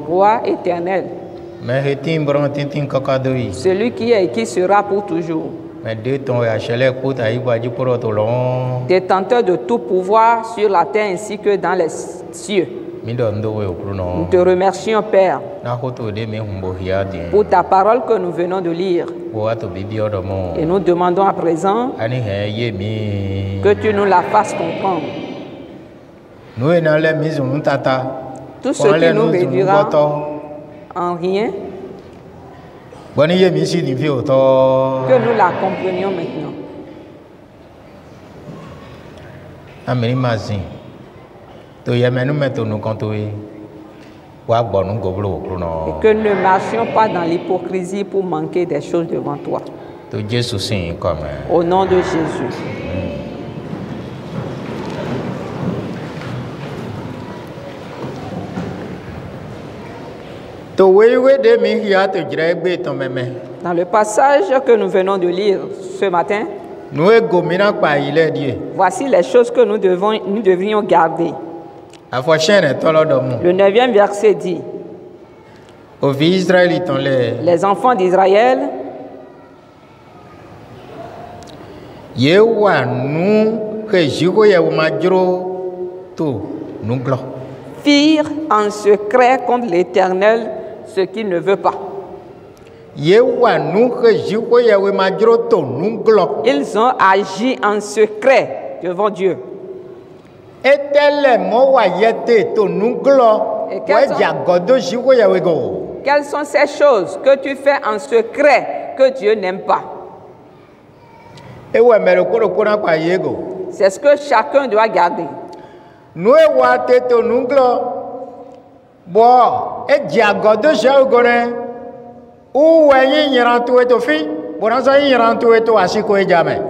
Roi éternel, celui qui est et qui sera pour toujours, détenteur de tout pouvoir sur la terre ainsi que dans les cieux. Nous te remercions, Père, pour ta parole que nous venons de lire. Et nous demandons à présent que tu nous la fasses comprendre. Tout ce qui nous réduira en rien, que nous la comprenions maintenant. Et que nous ne marchions pas dans l'hypocrisie pour manquer des choses devant toi. Au nom de Jésus. Dans le passage que nous venons de lire ce matin, Voici les choses que nous devrions garder. Le 9e verset dit: les enfants d'Israël firent en secret contre l'Éternel ce qu'il ne veut pas. Ils ont agi en secret devant Dieu. Et quelles sont ces choses que tu fais en secret que Dieu n'aime pas? C'est ce que chacun doit garder.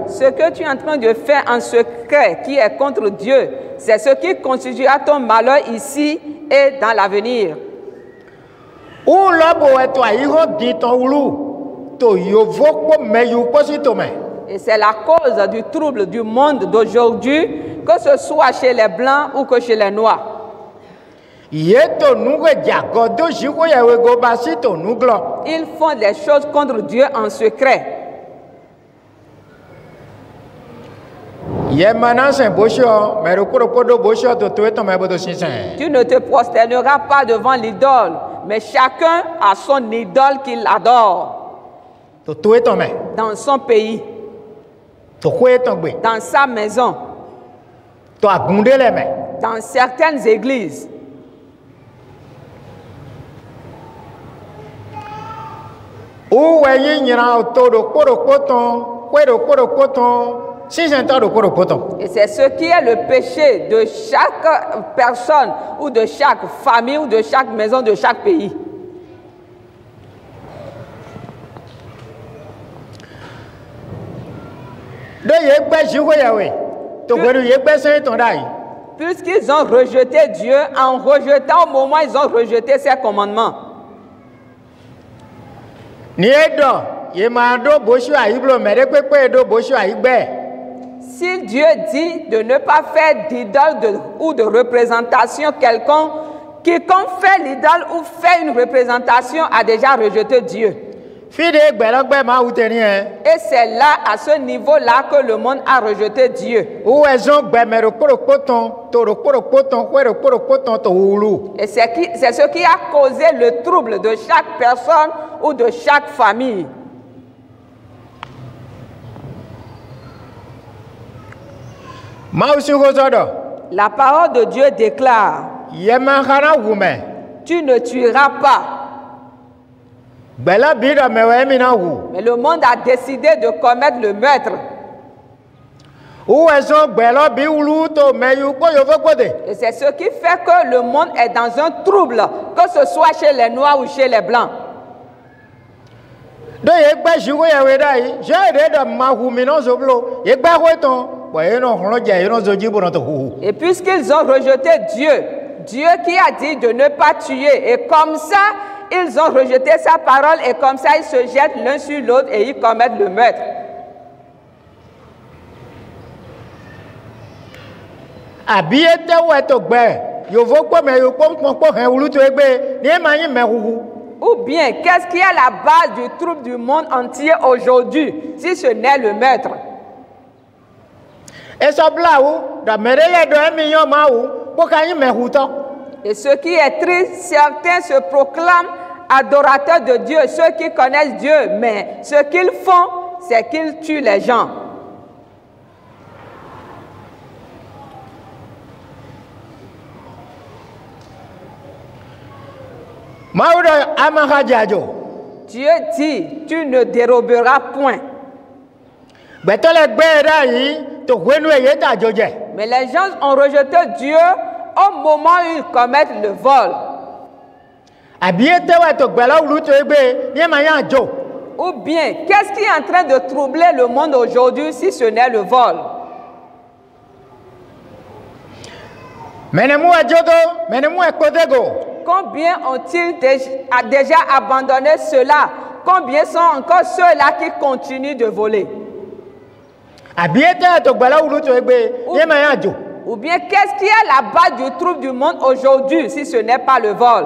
Ce que tu es en train de faire en secret qui est contre Dieu, c'est ce qui constituera ton malheur ici et dans l'avenir. Et c'est la cause du trouble du monde d'aujourd'hui, que ce soit chez les Blancs ou que chez les Noirs. Ils font des choses contre Dieu en secret. Tu ne te prosterneras pas devant l'idole, mais chacun a son idole qu'il adore. Dans son pays, dans sa maison, dans certaines églises. Et c'est ce qui est le péché de chaque personne ou de chaque famille ou de chaque maison de chaque pays. Puisqu'ils ont rejeté Dieu, en rejetant au moment ils ont rejeté ses commandements. Si Dieu dit de ne pas faire d'idole ou de représentation quelconque, quiconque fait l'idole ou fait une représentation a déjà rejeté Dieu. Et c'est là, à ce niveau-là, que le monde a rejeté Dieu. Et c'est ce qui a causé le trouble de chaque personne ou de chaque famille. La parole de Dieu déclare: tu ne tueras pas. Mais le monde a décidé de commettre le meurtre. Et c'est ce qui fait que le monde est dans un trouble, que ce soit chez les Noirs ou chez les Blancs. Et puisqu'ils ont rejeté Dieu, Dieu qui a dit de ne pas tuer, et comme ça, ils ont rejeté sa parole, et comme ça, ils se jettent l'un sur l'autre et ils commettent le meurtre. Ou bien, qu'est-ce qui est la base du trouble du monde entier aujourd'hui, si ce n'est le meurtre? Et ce qui est triste, certains se proclament adorateurs de Dieu, ceux qui connaissent Dieu, mais ce qu'ils font, c'est qu'ils tuent les gens. Dieu dit, tu ne déroberas point. Mais les gens ont rejeté Dieu au moment où ils commettent le vol. Ou bien, qu'est-ce qui est en train de troubler le monde aujourd'hui si ce n'est le vol? Combien ont-ils déjà abandonné cela? Combien sont encore ceux-là qui continuent de voler? Ou bien qu'est-ce qui est la base du trouble du monde aujourd'hui si ce n'est pas le vol?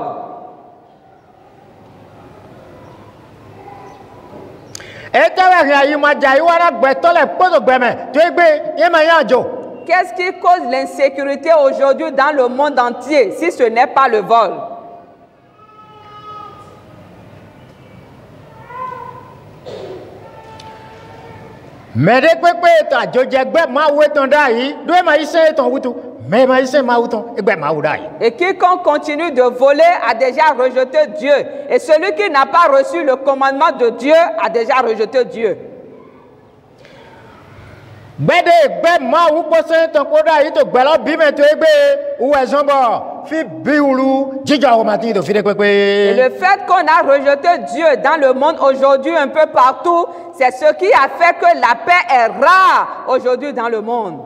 Qu'est-ce qui cause l'insécurité aujourd'hui dans le monde entier si ce n'est pas le vol? Et quiconque continue de voler a déjà rejeté Dieu. Et celui qui n'a pas reçu le commandement de Dieu a déjà rejeté Dieu. Le fait qu'on a rejeté Dieu dans le monde aujourd'hui un peu partout, c'est ce qui a fait que la paix est rare aujourd'hui dans le monde.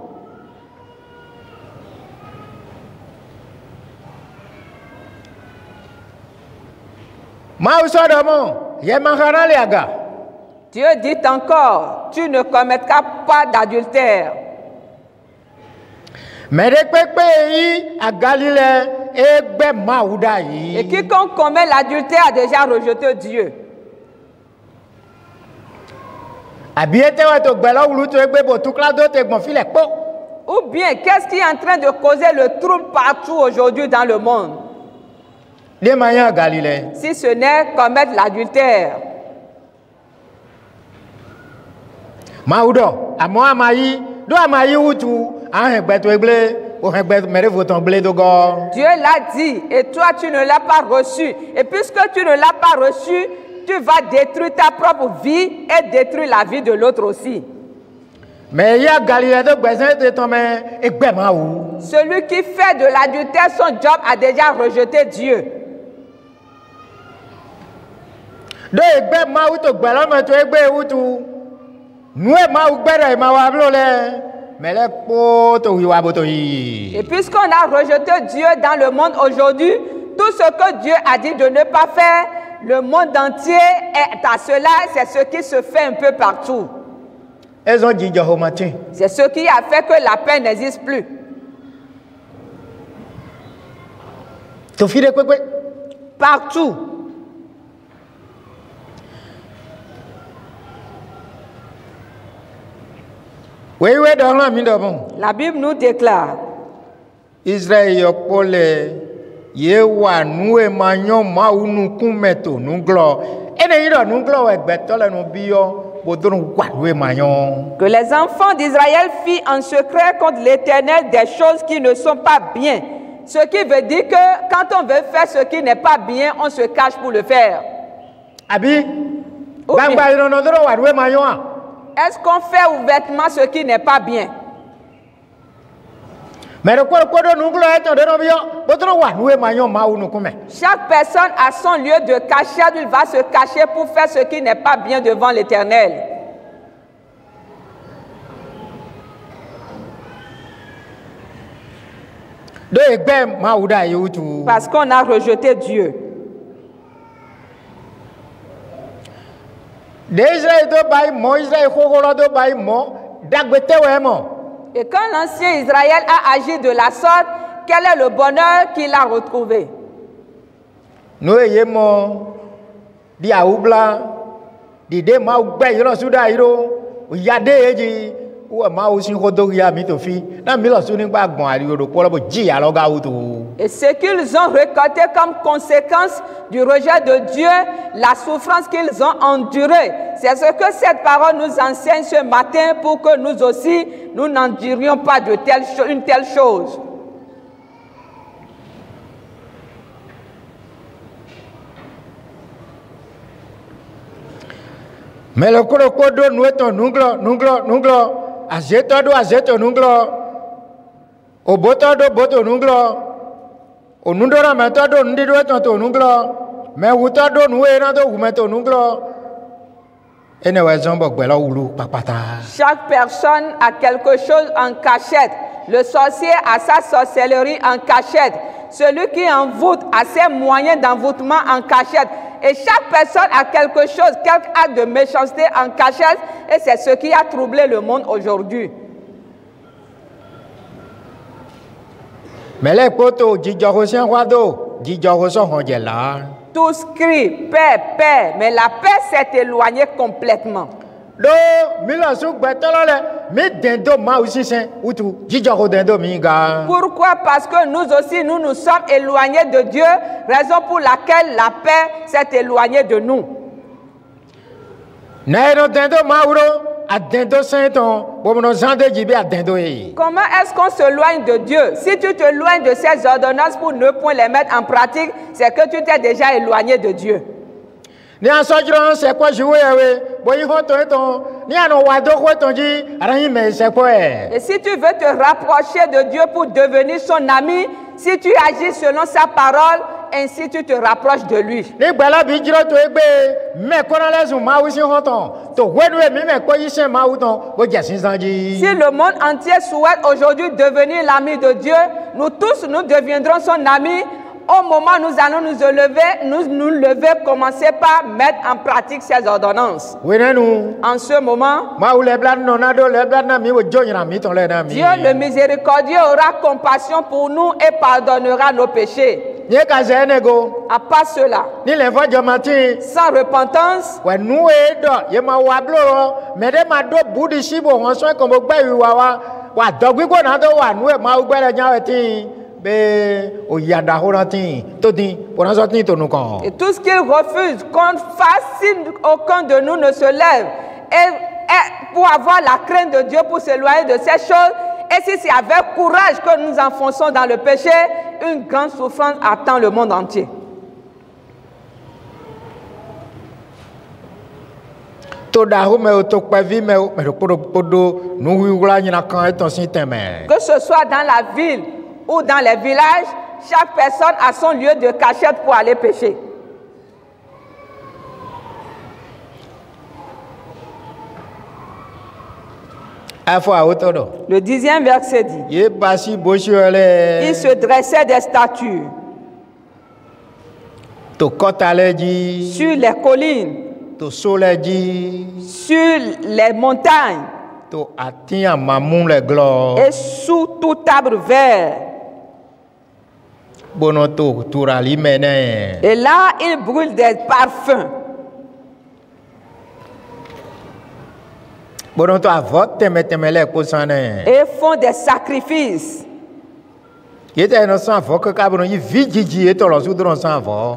Dieu dit encore, tu ne commettras pas d'adultère. Et quiconque commet l'adultère a déjà rejeté Dieu. Ou bien, qu'est-ce qui est en train de causer le trouble partout aujourd'hui dans le monde? Si ce n'est commettre l'adultère. Dieu l'a dit et toi tu ne l'as pas reçu. Et puisque tu ne l'as pas reçu, tu vas détruire ta propre vie et détruire la vie de l'autre aussi. Celui qui fait de l'adultère son job a déjà rejeté Dieu. Et puisqu'on a rejeté Dieu dans le monde aujourd'hui, tout ce que Dieu a dit de ne pas faire, le monde entier est à cela, c'est ce qui se fait un peu partout. C'est ce qui a fait que la paix n'existe plus. Partout. La Bible nous déclare Israël que les enfants d'Israël fient en secret contre l'Éternel des choses qui ne sont pas bien. Ce qui veut dire que quand on veut faire ce qui n'est pas bien, on se cache pour le faire. Est-ce qu'on fait ouvertement ce qui n'est pas bien? Chaque personne a son lieu de cachette, il va se cacher pour faire ce qui n'est pas bien devant l'Éternel. Parce qu'on a rejeté Dieu. Et quand l'ancien Israël a agi de la sorte, quel est le bonheur qu'il a retrouvé? Et ce qu'ils ont récolté comme conséquence du rejet de Dieu, la souffrance qu'ils ont endurée, c'est ce que cette parole nous enseigne ce matin pour que nous aussi, nous n'endurions pas de une telle chose. Mais le colocodo nous est un nunglo, azeto nunglo, au boto nunglo, au nundora metado ndido eto nunglo, mais utado nous est rando umeto nunglo. Chaque personne a quelque chose en cachette. Le sorcier a sa sorcellerie en cachette. Celui qui envoûte a ses moyens d'envoûtement en cachette. Et chaque personne a quelque chose, quelque acte de méchanceté en cachette, et c'est ce qui a troublé le monde aujourd'hui. Mais les potos, Djidjorosien Wado, Djidjoroso Hongela. Tous crient paix, paix, mais la paix s'est éloignée complètement. Do, Milasu Betolole, mais Dendo Ma aussi Saint, Outou, Djidjoro Dendo Minga. Pourquoi? Parce que nous aussi, nous nous sommes éloignés de Dieu, raison pour laquelle la paix s'est éloignée de nous. Nairo Dendo Mauro, à Dendo Saint-On, Bomono Zande Djibé à Dendo. Comment est-ce qu'on s'éloigne de Dieu? Si tu t'éloignes de ces ordonnances pour ne point les mettre en pratique, c'est que tu t'es déjà éloigné de Dieu. Ni a sojron c'est quoi jouer boy hoto eton ni ano wado hoto ji arahin me c'est quoi. Et si tu veux te rapprocher de Dieu pour devenir son ami, si tu agis selon sa parole, ainsi tu te rapproches de lui. Ni gbala bi jiro to egbe me kona lezu ma wi sin hoton to wenu mi me ko yi sen ma wuton bo jasin sanji. Si le monde entier souhaite aujourd'hui devenir l'ami de Dieu, nous tous nous deviendrons son ami. Au moment où nous allons nous lever, commencer par mettre en pratique ces ordonnances. En ce moment, Dieu le miséricordieux aura compassion pour nous et pardonnera nos péchés. À part cela, sans repentance, et tout ce qu'il refuse qu'on fasse si aucun de nous ne se lève et pour avoir la crainte de Dieu, pour s'éloigner de ces choses, et si c'est avec courage que nous enfonçons dans le péché, une grande souffrance attend le monde entier. Que ce soit dans la ville ou dans les villages, chaque personne a son lieu de cachette pour aller pécher. Le 10e verset dit: il se dressait des statues sur les collines, sur les montagnes et sous tout arbre vert. Et là, il brûle des parfums. Et font des sacrifices.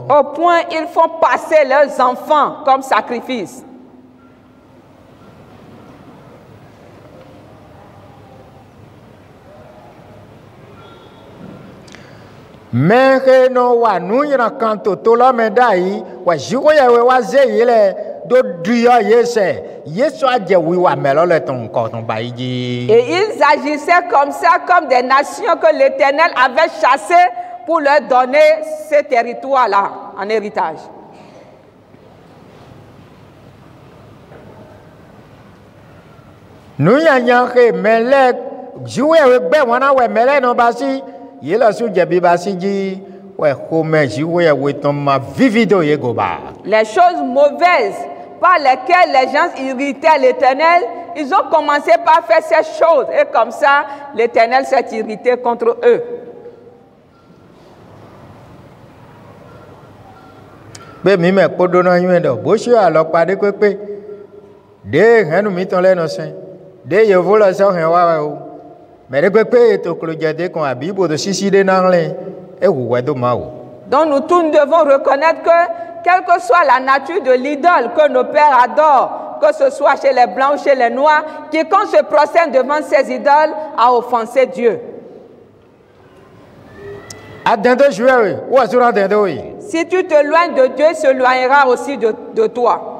Au point, ils font passer leurs enfants comme sacrifice. Mais no wa nuira kanto tola medai wa jigo ya we wa zeyele do duya yese yeso aje wi wa melo le ton ko ton baiji. Et ils agissaient comme ça, comme des nations que l'Éternel avait chassées pour leur donner ces territoires-là en héritage. Nous y a nyake melek jiwe we be wana we mele no basi. Les choses mauvaises par lesquelles les gens irritaient l'Éternel, ils ont commencé par faire ces choses. Et comme ça, l'Éternel s'est irrité contre eux. Donc nous tous devons reconnaître que, quelle que soit la nature de l'idole que nos pères adorent, que ce soit chez les blancs ou chez les noirs, quiconque se prosterne devant ces idoles a offensé Dieu. Si tu te éloignes de Dieu, il s'éloignera aussi de toi.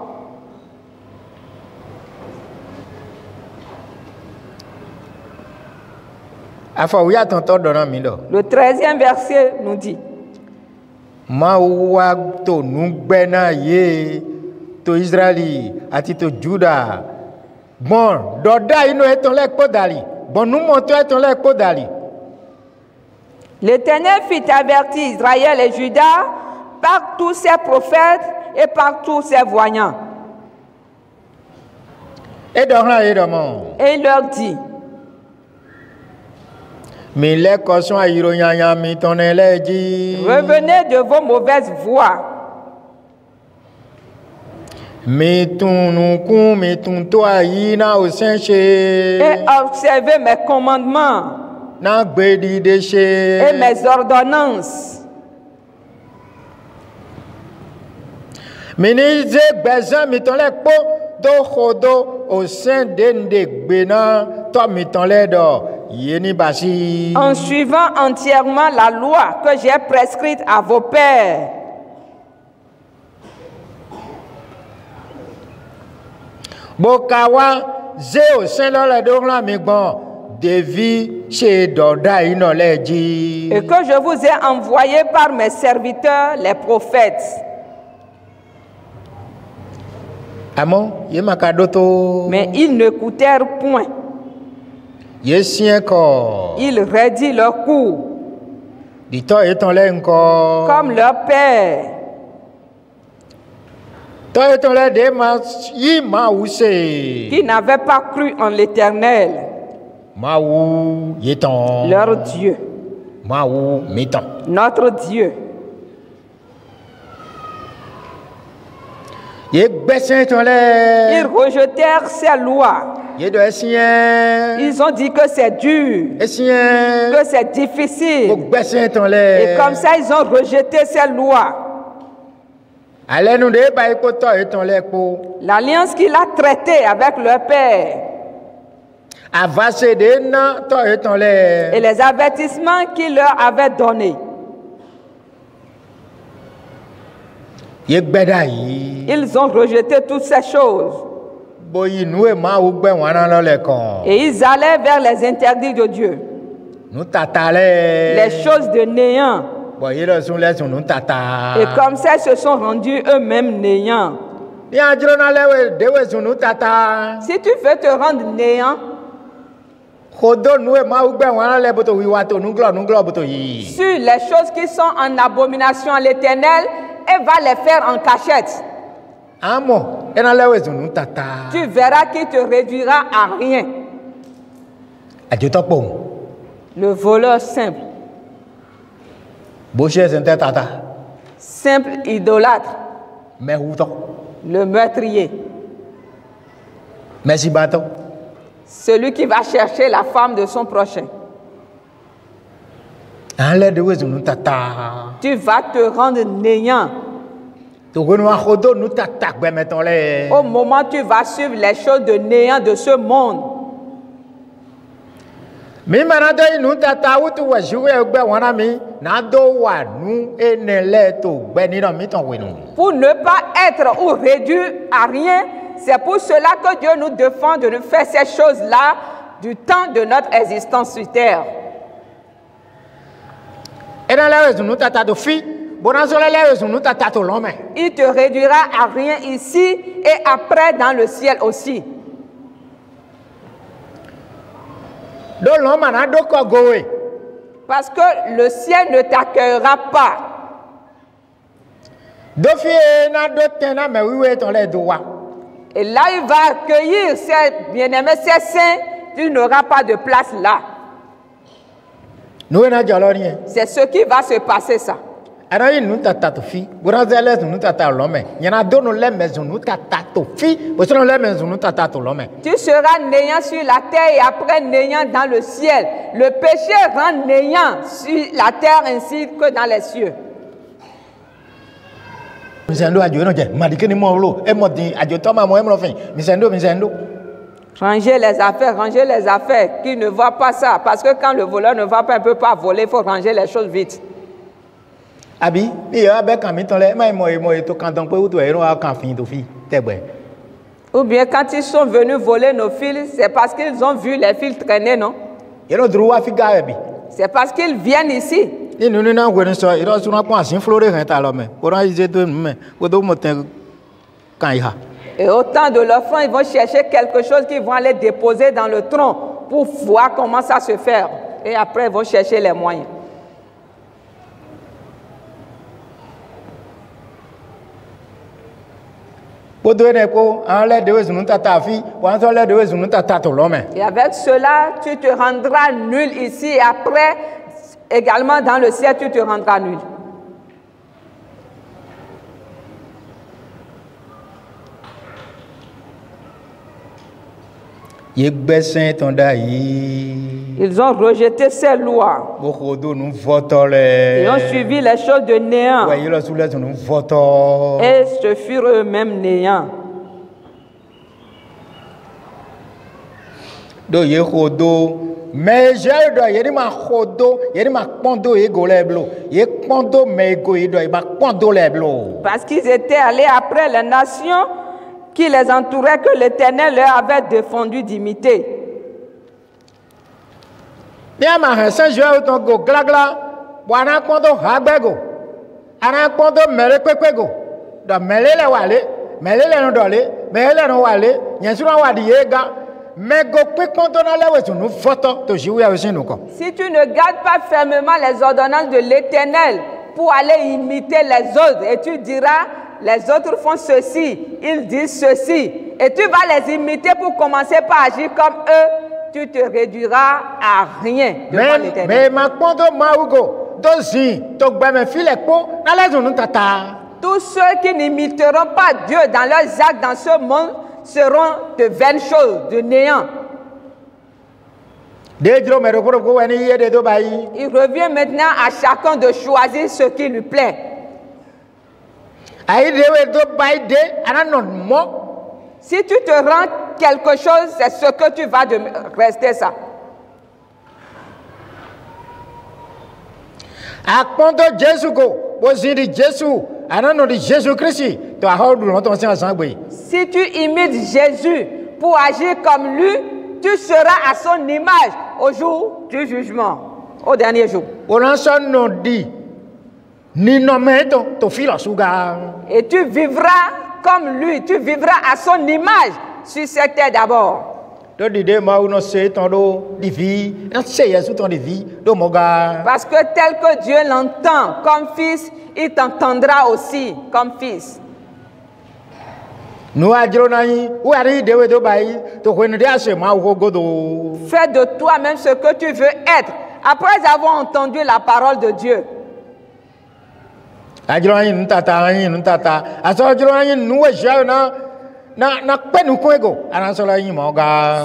Le 13e verset nous dit: L'Éternel fit avertir Israël et Juda par tous ses prophètes et par tous ses voyants. Et dormant. Et il leur dit, revenez de vos mauvaises voies. Et observez mes commandements et mes ordonnances. En suivant entièrement la loi que j'ai prescrite à vos pères. Et que je vous ai envoyé par mes serviteurs, les prophètes. Mais ils n'écoutèrent point. Ils raidissent leur cou, comme leur père. Qui n'avaient pas cru en l'Éternel, leur Dieu, notre Dieu. Ils rejetèrent ces lois. Ils ont dit que c'est dur, que c'est difficile. Et comme ça, ils ont rejeté ces lois. L'alliance qu'il a traitée avec leur père. Et les avertissements qu'il leur avait donnés. Ils ont rejeté toutes ces choses. Et ils allaient vers les interdits de Dieu. Les choses de néant. Et comme ça, ils se sont rendus eux-mêmes néants. Si tu veux te rendre néant, sur les choses qui sont en abomination à l'Éternel, et va les faire en cachette. Tu verras qu'il te réduira à rien. Le voleur simple. Simple idolâtre. Le meurtrier. Celui qui va chercher la femme de son prochain. Tu vas te rendre néant. Au moment où tu vas suivre les choses de néant de ce monde. Pour ne pas être ou réduire à rien, c'est pour cela que Dieu nous défend de nous faire ces choses-là du temps de notre existence sur terre. Il te réduira à rien ici et après dans le ciel aussi. Parce que le ciel ne t'accueillera pas. Et là, il va accueillir ses bien-aimés, ses saints. Tu n'auras pas de place là. C'est ce qui va se passer, ça. Tu seras néant sur la terre et après néant dans le ciel. Le péché rend néant sur la terre ainsi que dans les cieux. Ranger les affaires, qui ne voient pas ça. Parce que quand le voleur ne va pas, il ne peut pas voler, il faut ranger les choses vite. Ou bien quand ils sont venus voler nos fils, c'est parce qu'ils ont vu les fils traîner, non? C'est parce qu'ils viennent ici. Et au temps de l'offrande, ils vont chercher quelque chose qu'ils vont aller déposer dans le tronc pour voir comment ça se fait. Et après, ils vont chercher les moyens. Et avec cela, tu te rendras nul ici et après, également dans le ciel, tu te rendras nul. Ils ont rejeté ces lois et ont suivi les choses de néant et se furent eux-mêmes néants. Mais j'ai eu parce qu'ils étaient allés après les nations qui les entouraient, que l'Éternel leur avait défendu d'imiter. Si tu ne gardes pas fermement les ordonnances de l'Éternel pour aller imiter les autres, et tu diras, les autres font ceci, ils disent ceci, et tu vas les imiter pour commencer par agir comme eux, tu te réduiras à rien devant l'Éternel. Tous ceux qui n'imiteront pas Dieu dans leurs actes dans ce monde seront de vaines choses, de néant. Il revient maintenant à chacun de choisir ce qui lui plaît. Si tu te rends quelque chose, c'est ce que tu vas rester ça. Si tu imites Jésus pour agir comme lui, tu seras à son image au jour du jugement, au dernier jour. Et tu vivras comme lui, tu vivras à son image sur cette terre d'abord. Parce que tel que Dieu l'entend comme fils, il t'entendra aussi comme fils. Fais de toi-même ce que tu veux être après avoir entendu la parole de Dieu.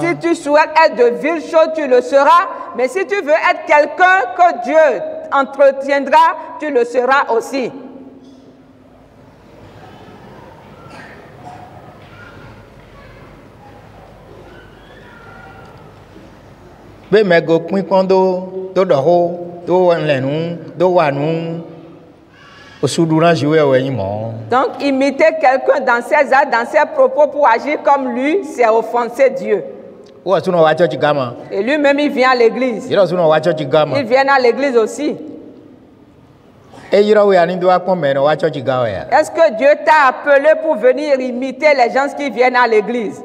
Si tu souhaites être de viles choses, tu le seras. Mais si tu veux être quelqu'un que Dieu entretiendra, tu le seras aussi. Donc, imiter quelqu'un dans ses actes, dans ses propos pour agir comme lui, c'est offenser Dieu. Et lui-même, il vient à l'église. Il vient à l'église aussi. Est-ce que Dieu t'a appelé pour venir imiter les gens qui viennent à l'église?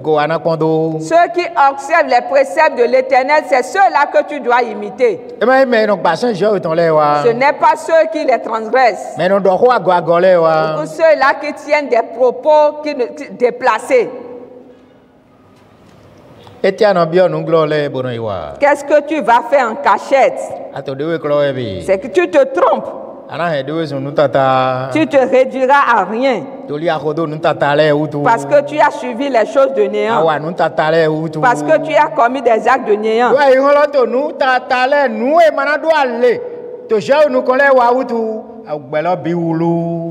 Ceux qui observent les préceptes de l'Éternel, c'est ceux-là que tu dois imiter. Ce n'est pas ceux qui les transgressent. Ou ceux-là qui tiennent des propos déplacés. Qu'est-ce que tu vas faire en cachette? C'est que tu te trompes. Tu te réduiras à rien. Parce que tu as suivi les choses de néant. Parce que tu as commis des actes de néant.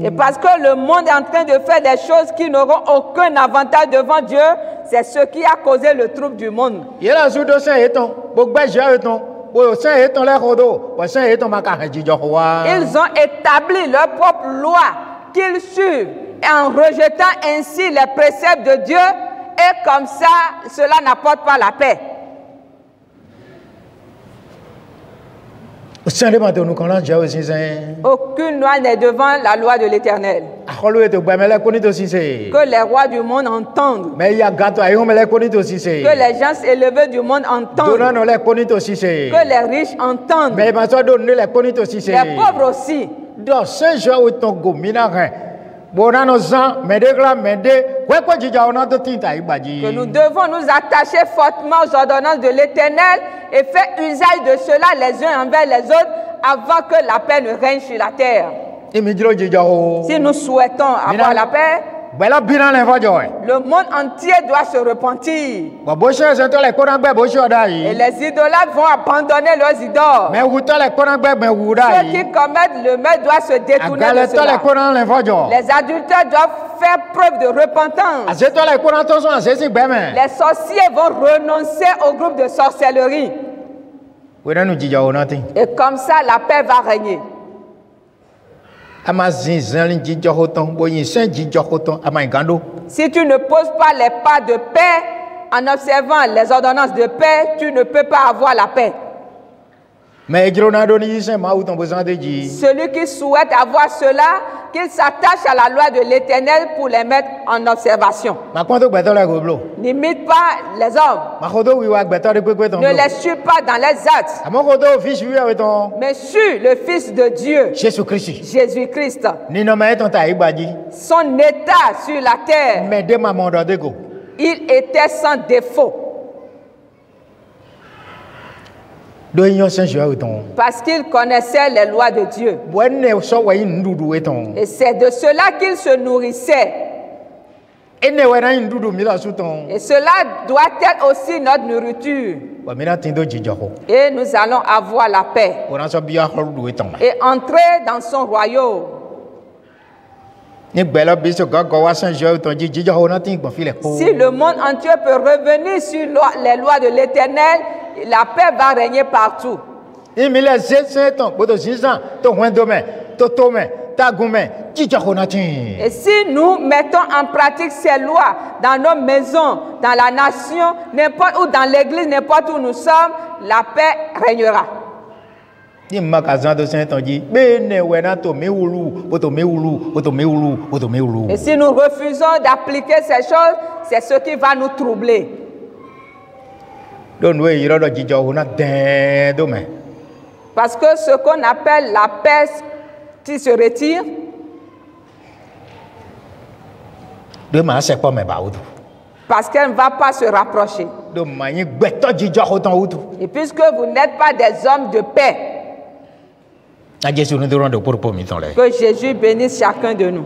Et parce que le monde est en train de faire des choses qui n'auront aucun avantage devant Dieu, c'est ce qui a causé le trouble du monde. Ils ont établi leur propre loi qu'ils suivent en rejetant ainsi les préceptes de Dieu, et comme ça, cela n'apporte pas la paix. Aucune loi n'est devant la loi de l'Éternel. Que les rois du monde entendent. Que les gens élevés du monde entendent. Que les riches entendent. Les pauvres aussi. do Saint-Jean ou ton gomina hein. Bonano zan, medegla mede, ouais quoi dija on a de tinta ibadi. Que nous devons nous attacher fortement aux ordonnances de l'Éternel et faire usage de cela les uns envers les autres avant que la paix ne règne sur la terre. Imidro dija o. Si nous souhaitons avoir la paix, Bela bilan l'invasion. le monde entier doit se repentir. Ba boche zento le kona gbe boche Et odai. les idolâtres vont abandonner leurs idoles. Mais wuta le kona gbe ben Ceux wudai. qui commettent le mal doivent se détourner de Agale to le cela. kona l'invasion. Les adultères doivent faire preuve de repentance. Azeto le kona to so azesi gbe men. Les sorciers vont renoncer au groupe de sorcellerie. Wena nu dija o nothing. Et comme ça, la paix va régner. Ama zinzan dija hoton, boyin saint dija hoton ama ingando. Si tu ne poses pas les pas de paix en observant les ordonnances de paix, tu ne peux pas avoir la paix. Mais ejiro do ni saint ma uton besoin de ji. Celui qui souhaite avoir cela, qu'il s'attache à la loi de l'Éternel pour les mettre en observation. Ma kwento gbeto le goblo. N'imite pas les hommes. Ma khodo wiwa gbeto de pepe ton. Ne les suis pas dans les actes, Amo khodo fish wi avec ton mais suis le Fils de Dieu, Jésus Christ. Jésus-Christ. Ni no me ton ta ibadi. Son état sur la terre, Mais de ma mondo de go. il était sans défaut Do yin saint Jean ton. parce qu'il connaissait les lois de Dieu. Wenne so wa yin ndudu weton. Et c'est de cela qu'il se nourrissait. Ene wena yin ndudu mi la suton. Et cela doit être aussi notre nourriture. Wa mi na tindo jija ho. Et nous allons avoir la paix Wona so biya holu weton. et entrer dans son royaume. Ni gbelo biso gogo wa saint Jean ton jija ho na tin gbon file ko. Si le monde entier peut revenir sur les lois de l'Éternel, la paix va régner partout. Imi le saint ton bodo zinzan to wendo me to to me ta gume jija ho na tin. Et si nous mettons en pratique ces lois dans nos maisons, dans la nation, n'importe où, dans l'église, n'importe où nous sommes, la paix régnera. Ni makazan de saint ton ji bene wena to mewulu, boto mewulu, boto mewulu, boto mewulu. Et si nous refusons d'appliquer ces choses, c'est ce qui va nous troubler. Don we yiro do jija ho na den do me. Parce que ce qu'on appelle la paix qui se retire, Do ma se po me ba utu. parce qu'elle ne va pas se rapprocher. Do ma yin gbeto jija ho ton utu. Et puisque vous n'êtes pas des hommes de paix, Na Jésus nous devons de pour mi ton le. que Jésus bénisse chacun de nous.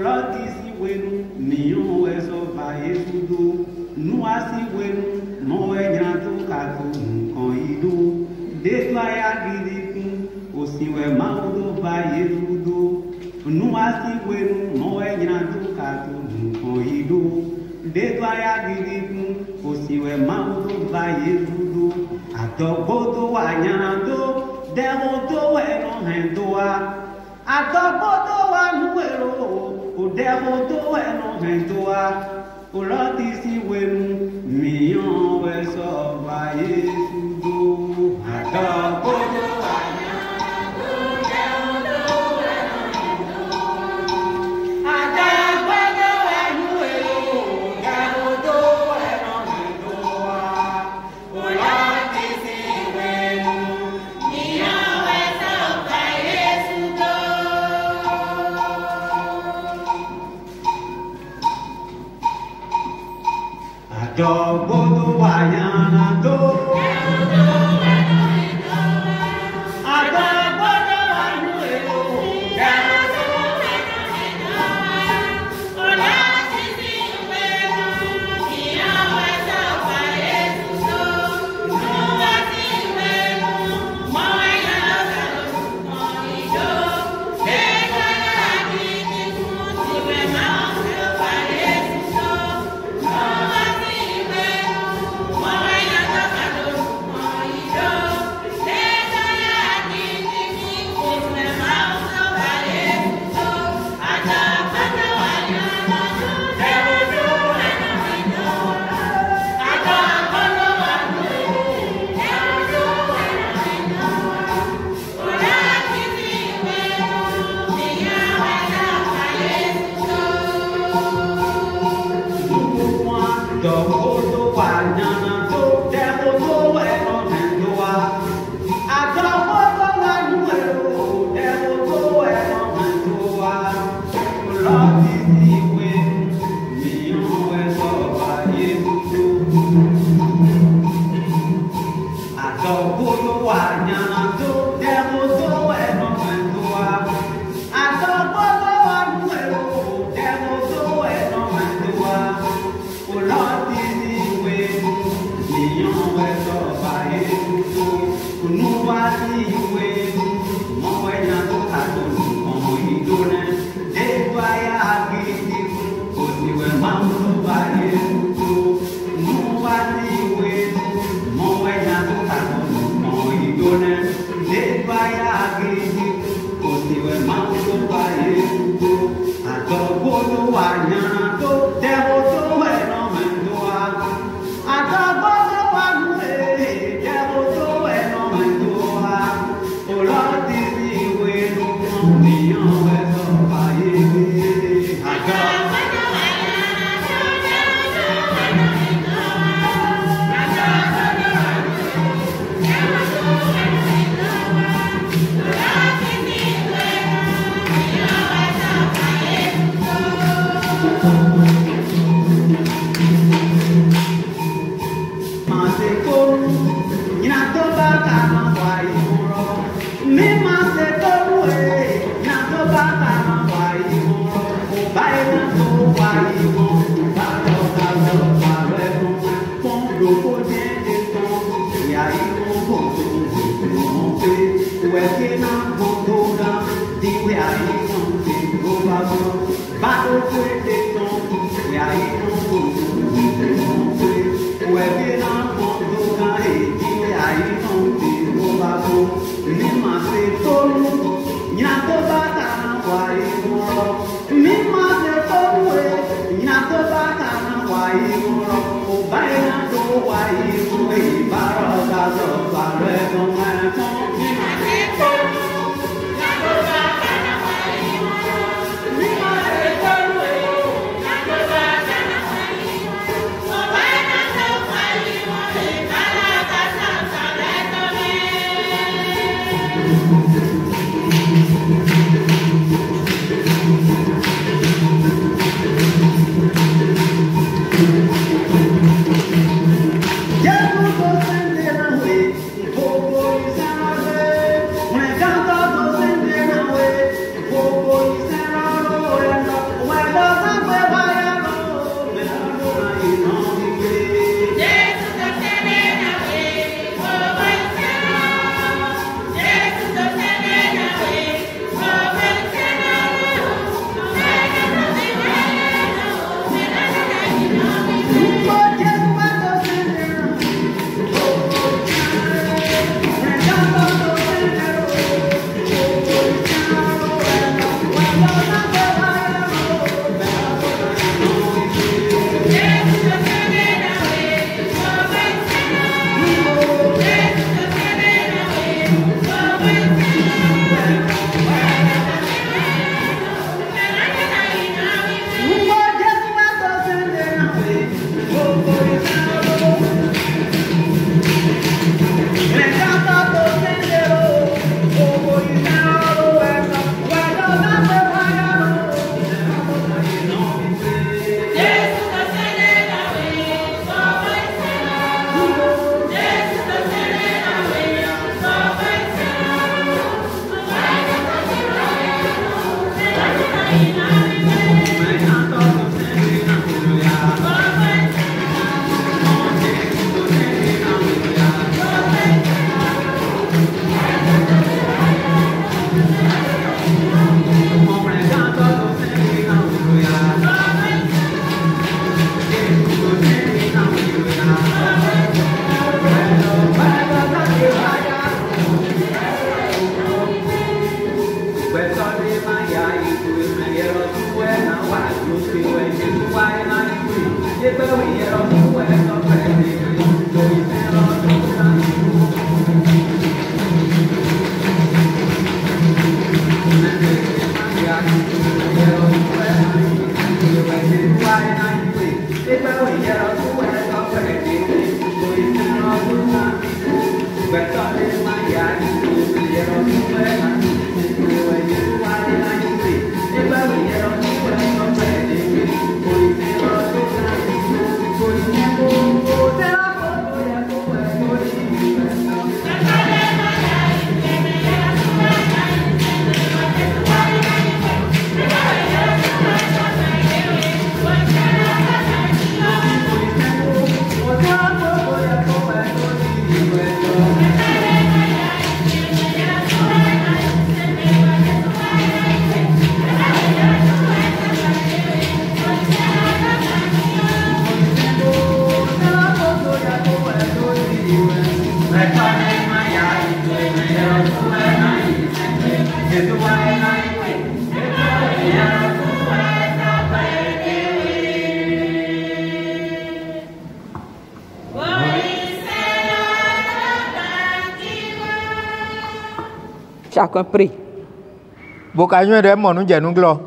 Olodisi wenu niyo eso ba esudo nu asi wenu no enya to kato nkan ido de to aya gidi kun osiwe maudo ba esudo nu asi wenu no enya to kato nkan ido de to aya gidi kun osiwe maudo ba esudo atogbodo anyando de odo eno hendoa atogbodo wa nuero o devil do eno hendoa o lotisi wenu miyan weso ba Yesu do atogbodo wa Adogbodo wanyana do Adogbodo wanuelo Yeah! chacun prie. Bokanyo de mo nu je nu glo.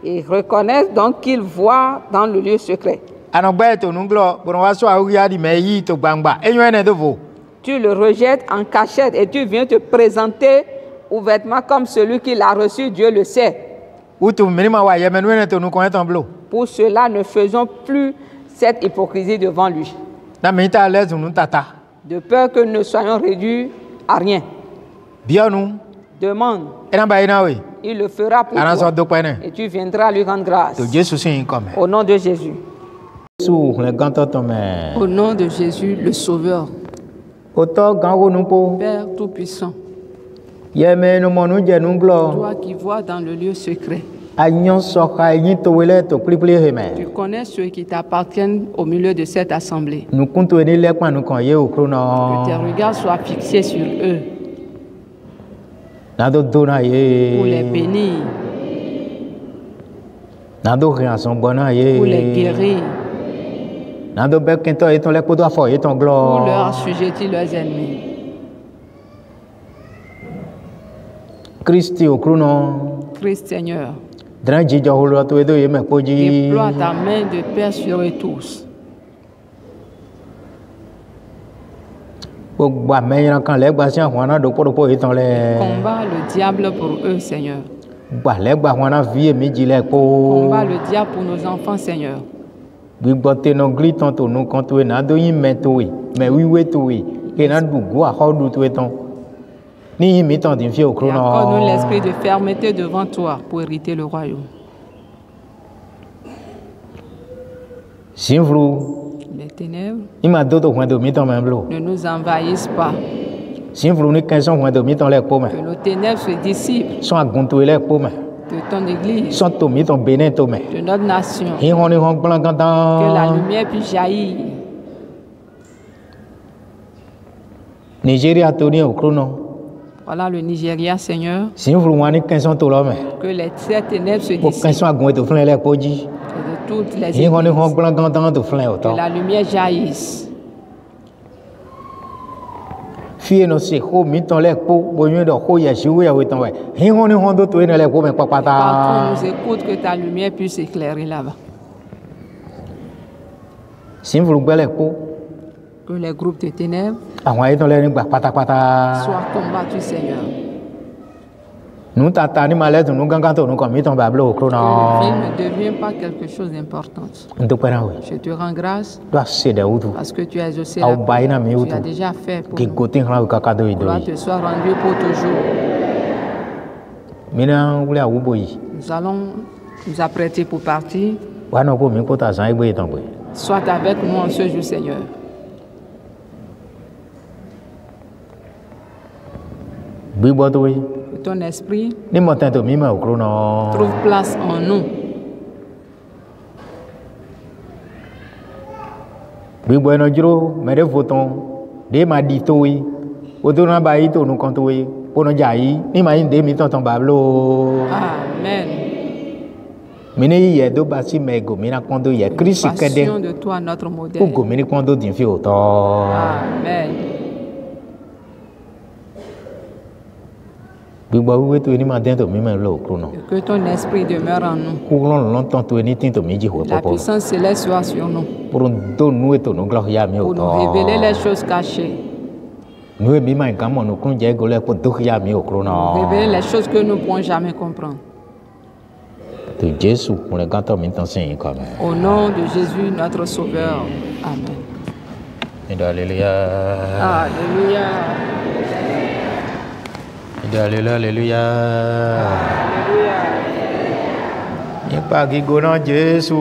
Ils reconnaissent donc qu'ils voient dans le lieu secret. Anogba to nu glo, bo wa so awuya di me yi to gbangba. Enyo ene do vo. Tu le rejettes en cachette et tu viens te présenter ouvertement comme celui qui l'a reçu, Dieu le sait. Utu minima wa yemenu ene to nu kon etan blo. Pour cela, ne faisons plus cette hypocrisie devant lui, Na mi ta lezu nu tata. de peur que nous ne soyons réduits à rien. Bionu, Demande, ena ba ina we. il le fera pour Ana so toi do pene. et tu viendras lui rendre grâce. To Jesu sin comme. Au nom de Jésus. Su le ganto to me. Au nom de Jésus, le Sauveur, Oto ganwo nu po. Père Tout-Puissant, Yeme nu mo nu je nu glo. toi qui vois dans le lieu secret, Anyon so ka yin to wele to plipli he me. tu connais ceux qui t'appartiennent au milieu de cette assemblée. Nu kuntu eni le kwa nu kon ye okro no. Que tes regards soient fixés sur eux Na do do na pour les ye. bénir, Na do rien son bona pour ye. les guérir, Na do be kento e ton le podo afo e ton pour leur glo. assujettir leurs ennemis. Christi okro no. Christ Seigneur, Dran jijo holo to edo ye me poji. déploie ta main de paix sur eux tous. Gbogbo ameyan kan le gba si àwọn na do podo po e ton le. Combat le diable pour eux, Seigneur. Gba le gba àwọn na vie méjì le po. Combat le diable pour nos enfants, Seigneur. Gbigbo te no gli ton to nu kan to e na do yin me to e. Me wiwe to e. Ke na du go a ho du to e ton. Ni yin mi ton din fi okro Et accorde-nous no. l'esprit de fermeté devant toi pour hériter le royaume. Sinfru. Les ténèbres Ima do to hwen do mi ton me blo. ne nous envahissent pas. Sinfru ni kan son hwen do mi ton le po me. Que nos ténèbres se dissipent Son agun to e le po me. de ton Église, Son to mi ton benin to me. de notre nation. Hi hon ni hon gban kan Que la tan. lumière puisse jaillir. Nigeria to ni okro no. Voilà le Nigeria, Seigneur. Sinfru wan ni kan son to lo me. Que ces ténèbres se Bo kan dissipent son agun e to flen le po ji. et de toutes les Hi hon ni hon églises. gban kan tan to flen o Que to. la lumière jaillisse. Fie no se ho mi ton le po bo yin do ho ye si wo ya we ton we. Hi hon ni hon do to e ne le po me Partout papata. nous écoute, que ta lumière puisse éclairer là-bas. Sinfru gbe le po. Que les groupes de ténèbres Àwọn e ton le ni gba patapata. soient combattus, Seigneur. Nu tata ni ma le tun nu gangan to nu kon mi ton ba blo okro Que le no. film ne devient pas quelque chose d'important. Ndo pera we. Je te rends grâce Do se de utu. parce que tu as exaucé Au la baina mi prière. utu. Tu as déjà fait pour Ki nous. gotin hra ka ka do i do. Gloire te soit rendue pour toujours. Mina wule awu boyi. Nous allons nous apprêter pour partir. Wa no ko mi ko ta san igbe ton we. Sois avec nous en ce jour, Seigneur. Gbigbo to we. Que ton esprit Ni mo tan to mi ma okro no. trouve place en nous. Gbigbo eno juro me de foton. De ma di to we. O to na ba yi to nu kon to we. O no ja yi. Ni ma yin de mi ton ton ba blo. Amen. Mine yi ye do ba si me go mi na kon do ye. Christ kede. Passion de toi, notre O modèle. go mi ni kon do din fi o to. Amen. Gbigbo wiwe to ni ma den to mi ma lo okro no. Et que ton esprit demeure en nous. Ku lon lon ton to ni tin to mi ji ho La popo. puissance céleste soit sur nous. Pour do nu eto nu glo ya mi o Pour to. nous révéler les choses cachées. Nu e mi ma nkan mo nu kun je go le po do ya mi okro no. Révéler les choses que nous ne pourrons jamais comprendre. To Jesu pour le ganto mi ton sin comme. Au nom de Jésus, notre Sauveur. Amen. Alléluia. Alléluia. Alléluia, alléluia. Alléluia. Ni pa gi go na Jesu.